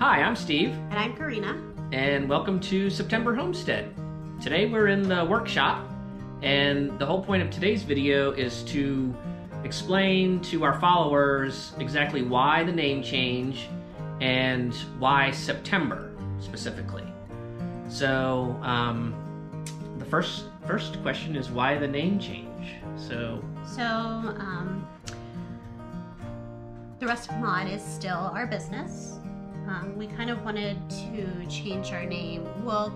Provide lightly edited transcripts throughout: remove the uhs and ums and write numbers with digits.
Hi, I'm Steve. And I'm Karina. And welcome to September Homestead. Today we're in the workshop, and the whole point of today's video is to explain to our followers exactly why the name change and why September specifically. So the first question is why the name change? So the Rustic Mod is still our business. We kind of wanted to change our name, well,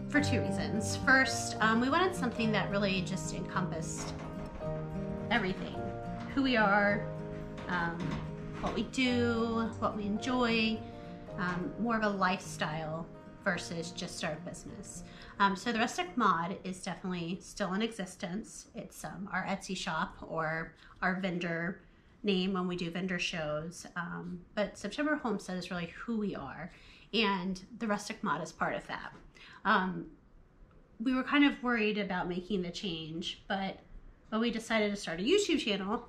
for two reasons. First, we wanted something that really just encompassed everything. Who we are, what we do, what we enjoy, more of a lifestyle versus just our business. So the Rustic Mod is definitely still in existence. It's our Etsy shop or our vendor name when we do vendor shows, but September Homestead is really who we are, and the Rustic Mod is part of that. We were kind of worried about making the change, but when we decided to start a YouTube channel,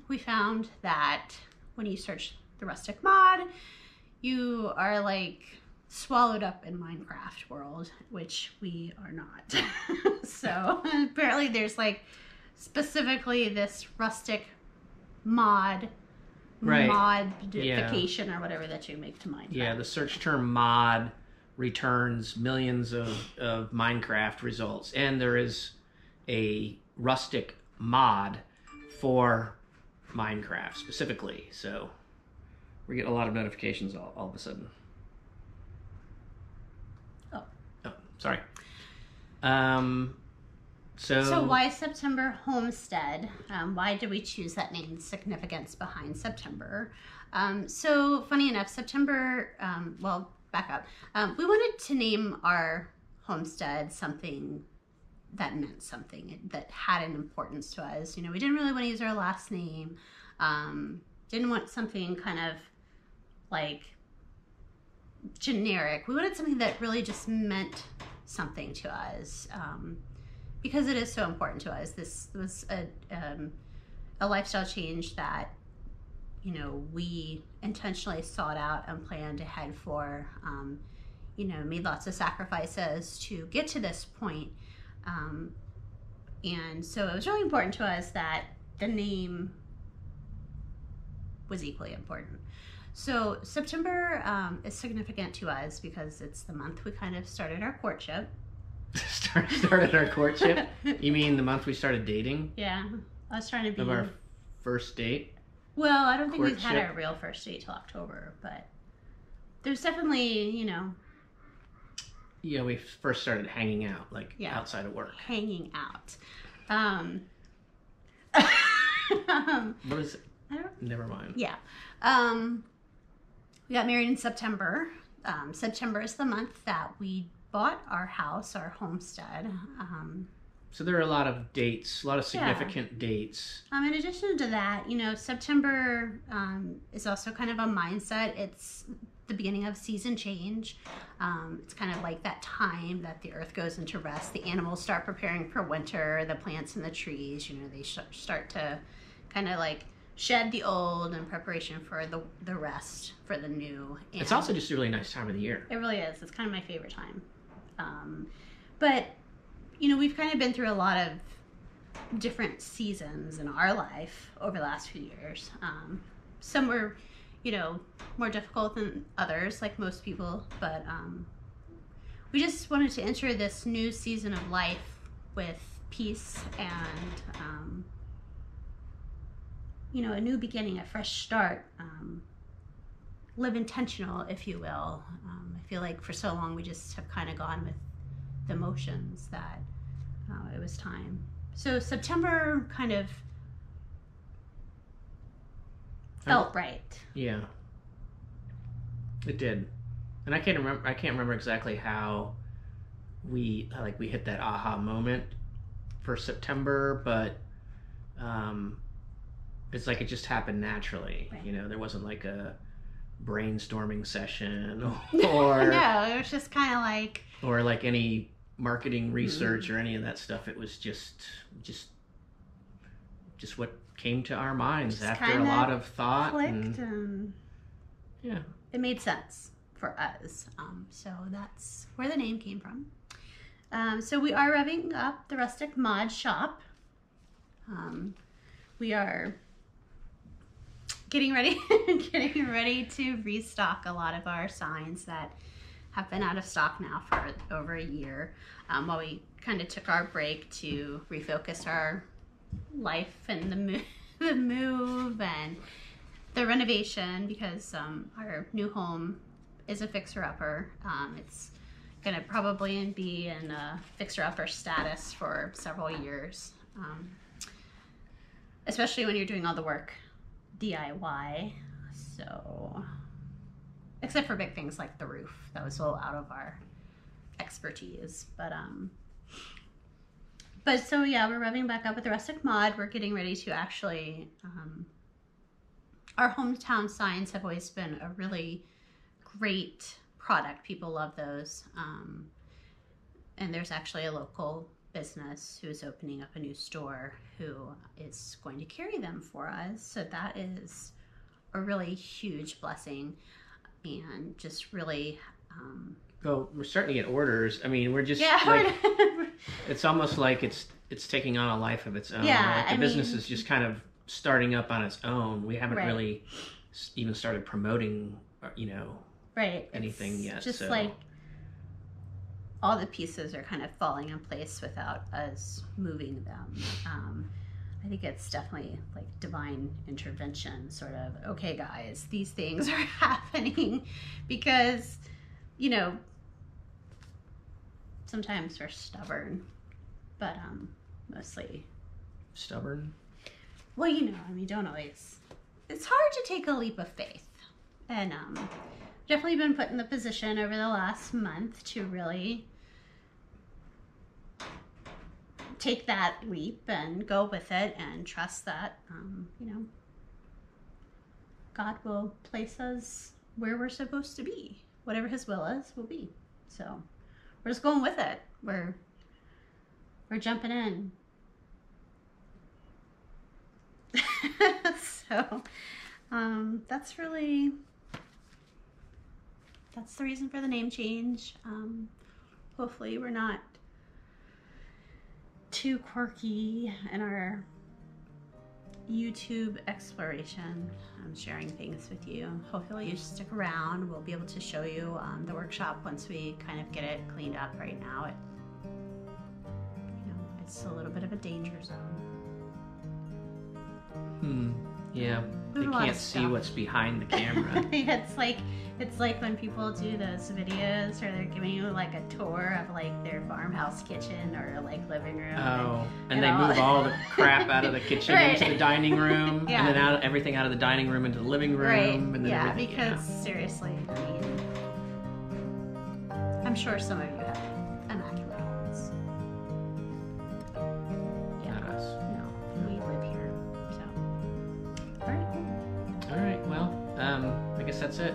we found that when you search the Rustic Mod, you are like swallowed up in Minecraft world, which we are not. So apparently there's like specifically this rustic mod, right. modification, or whatever that you make to Minecraft. Yeah, the search term mod returns millions of Minecraft results, and there is a rustic mod for Minecraft specifically. So we get a lot of notifications all of a sudden. Oh, sorry. So why September Homestead? Why did we choose that name? Significance behind September. So funny enough, September, well, back up. We wanted to name our homestead something that meant something, that had an importance to us. You know, we didn't really want to use our last name. Didn't want something kind of like generic. We wanted something that really just meant something to us. Because it is so important to us. This was a lifestyle change that, you know, we intentionally sought out and planned ahead for. You know, made lots of sacrifices to get to this point. And so it was really important to us that the name was equally important. So September is significant to us because it's the month we kind of started our courtship. Started our courtship? You mean the month we started dating? Yeah, I was trying to be... Of our first date? Well, I don't think Courtship. we've had our real first date till October, but there's definitely, you know... Yeah, we first started hanging out, like, outside of work. Hanging out. What is it? Never mind. Yeah. We got married in September. September is the month that we bought our house, our homestead. So there are a lot of dates, a lot of significant dates. In addition to that, you know, September is also kind of a mindset. It's the beginning of season change. It's kind of like that time that the earth goes into rest. The animals start preparing for winter. The plants and the trees, you know, they start to kind of like shed the old in preparation for the rest, for the new. And it's also just a really nice time of the year. It really is. It's kind of my favorite time. But, you know, we've kind of been through a lot of different seasons in our life over the last few years. Some were, you know, more difficult than others, like most people, but we just wanted to enter this new season of life with peace and, you know, a new beginning, a fresh start. Live intentional, if you will. I feel like for so long we just have kind of gone with the motions that it was time. So September kind of felt right. Yeah, it did. And I can't remember exactly how we hit that aha moment for September, but it's like it just happened naturally. Right. You know, there wasn't like a brainstorming session or no, it was just kind of like, or like any marketing research or any of that stuff. It was just what came to our minds just after a lot of thought. And yeah, it made sense for us. So that's where the name came from. So we are revving up the Rustic Mod Shop. We are getting ready to restock a lot of our signs that have been out of stock now for over a year, while we kind of took our break to refocus our life and the move and the renovation, because our new home is a fixer-upper. It's gonna probably be in a fixer-upper status for several years, especially when you're doing all the work DIY. So, except for big things like the roof, that was a little out of our expertise. But so yeah, we're revving back up with the Rustic Mod. We're getting ready to actually, our hometown signs have always been a really great product. People love those. And there's actually a local business who is opening up a new store who is going to carry them for us. So that is a really huge blessing, and just really Well, we're starting to get orders. I mean, we're just it's almost like it's taking on a life of its own. Yeah, like the business is just kind of starting up on its own. We haven't really even started promoting, anything yet. Just like all the pieces are kind of falling in place without us moving them. I think it's definitely like divine intervention, sort of, okay guys, these things are happening because, sometimes we're stubborn, but mostly stubborn. Well, don't always. It's hard to take a leap of faith, and definitely been put in the position over the last month to really take that leap and go with it and trust that, God will place us where we're supposed to be. Whatever His will is, will be. So we're just going with it. We're jumping in. So that's the reason for the name change. Hopefully we're not too quirky in our YouTube exploration. I'm sharing things with you. Hopefully you stick around. We'll be able to show you the workshop once we kind of get it cleaned up. Right now it's a little bit of a danger zone. Yeah, they can't see what's behind the camera. It's like when people do those videos where they're giving you like a tour of like their farmhouse kitchen or like living room. Oh, and they move all the crap out of the kitchen into the dining room, and then everything out of the dining room into the living room. And then because seriously, I mean, I'm sure some of you have immaculate homes. Not us. No, we live here. So, all right. Well, I guess that's it.